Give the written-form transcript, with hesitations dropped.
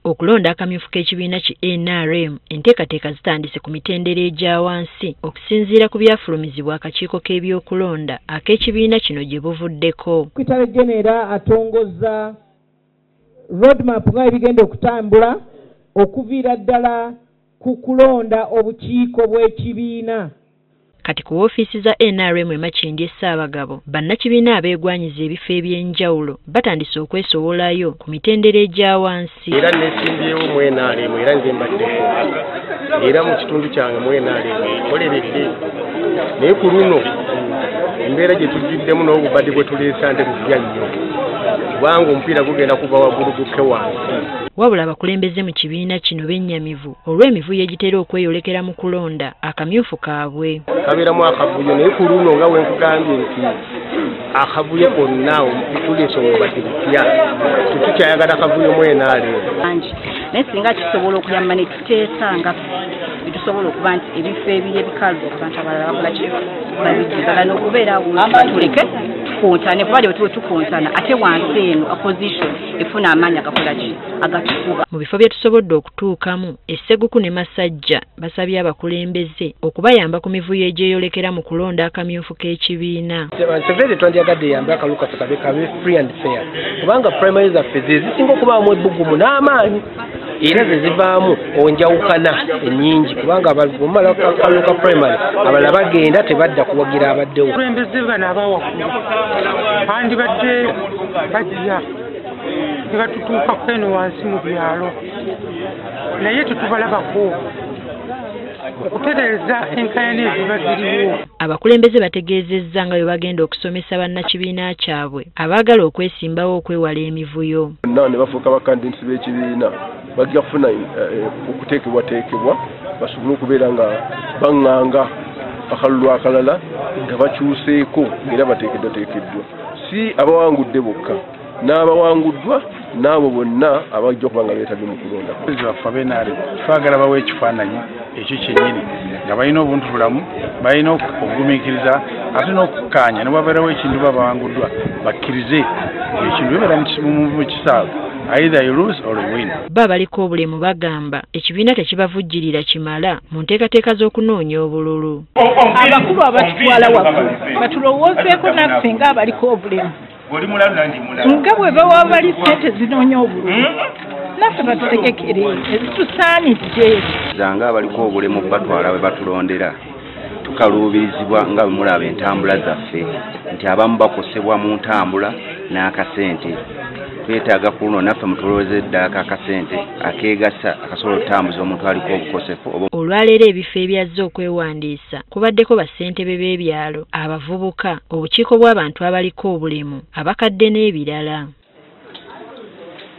Okulonda akamyufu k'ekibiina ki NRM enteekateeka zitandise ku mitendera egya wansi okusinziira ku byafulumizibwa akakiiko k'ebyokulonda ak'ekibiina kino gye buvuddeko. Secretary General atongozza roadmap nga ebigenda okutambula okuviira ddala ku kulonda obukiiko bw'ekibiina. Kati ku woofiisi za NRM e Makindye Ssaabagabo bannakibiina abeegwanyiza ebifo eby'enjawulo batandise okwesowolayo ku mitendera egya wansi. Era nesimbyewo mu NRM era nze mbaddeko era mu kitundu kyange mu NRM koleredde naye ku luno embeera gye tujjuddemu n'obubadde bwe tuleesa nte buzya nnyo kubanga omupiira gugenda kuva waggulu gukke wansi. Wabula abakulembeze mu kibiina kino bennyamivu olw'emivuyo egitera okweyolekera mu kulonda akamyufu kaabwe. Kabeeramu akavuyo naye ku luno nga we nkugambye nti akavuyo konna tuleesa obubadde bupya tetukyayagala akavuyo mu NRM. Naye singa kisobola okuyamba ne tuteesa nga bitusobola okuba nti ebifo ebikalu abantu abalala bakola ki babigala n'okubeera tuleke tukontane kuba bwe tukontana ate wansi eno opposition efuna amaanyi agakola ki agatukuba. Mu bifo bye tusobodde okutuukamu Esseguku ne Masajja basabye abakulembeze okubayamba ku mivuyo egyeyolekera mu kulonda akamyufu k'ekibiina. Museveni twandiyagadde yambe akaluka kabe free and fair kubanga primary zaffe ze zisinga okubaamu ebbugumu n'amaanyi era ze zivaamu onjawukana ennyingi kubanga abamala akaluka primary abalala bagenda tebadda kuwagira abaddewo. Abakulembeze bano abawaggulu bandibadde bajja ne batutuuka kweno wansi mu byalo naye tetubalabako okutereeza enkayana eziba ziriwo. Abakulembeze bategeezezza nga bwe bagenda okusomesa bannakibiina kyabwe abaagala okwesimbawo okwewala emivuyo. Bonna ne bafuuka bakandidesi b'ekibiina bajja kufuna okuteekebwateekebwa basobole okubeera nga baŋŋanga akalulu akalala nga bakyuseeko era bateekeddwateekeddwa si abawangudde bokka n'abawanguddwa n'abo bonna abajja okuba nga beetadde mu kulonda. Baffe abenaale twagala bawe ekifaananyi ekyo kyennyini nga balina obuntubulamu balina okugumiikiriza ate n'okukkaanya ne wabeerawo ekintu babawanguddwa bakkirize ekintu bibeera mu kisaawe either you lose or you win. Baliko obulemu bagamba ekibiina tekibavujjirira kimala mu nteekateeka z'okunoonya obululu. Abakulu abatutwala waggulu batulowoozeeko naffe nga abaliko obulemu nga bwe bawa bali ssente zinoonya obululu naffe batutegekere ezitusaanidde. Zanga abaliko obulemu batwala we batulondera tukaluubirizibwa nga bwe mulaba entambula zaffe nti abamu bakosebwa mu ntambula n'akasente. Twetaaga kuno naffe mutulowooze ddaaka akasente akeegasa akasobola okutambuza omuntu aliko obukosefu. Olwaleero ebifo ebyazze okwewandiisa kubaddeko bassentebe b'ebyalo, abavubuka, obukiiko bw'abantu abaliko obulemu, abakadde n'ebirala.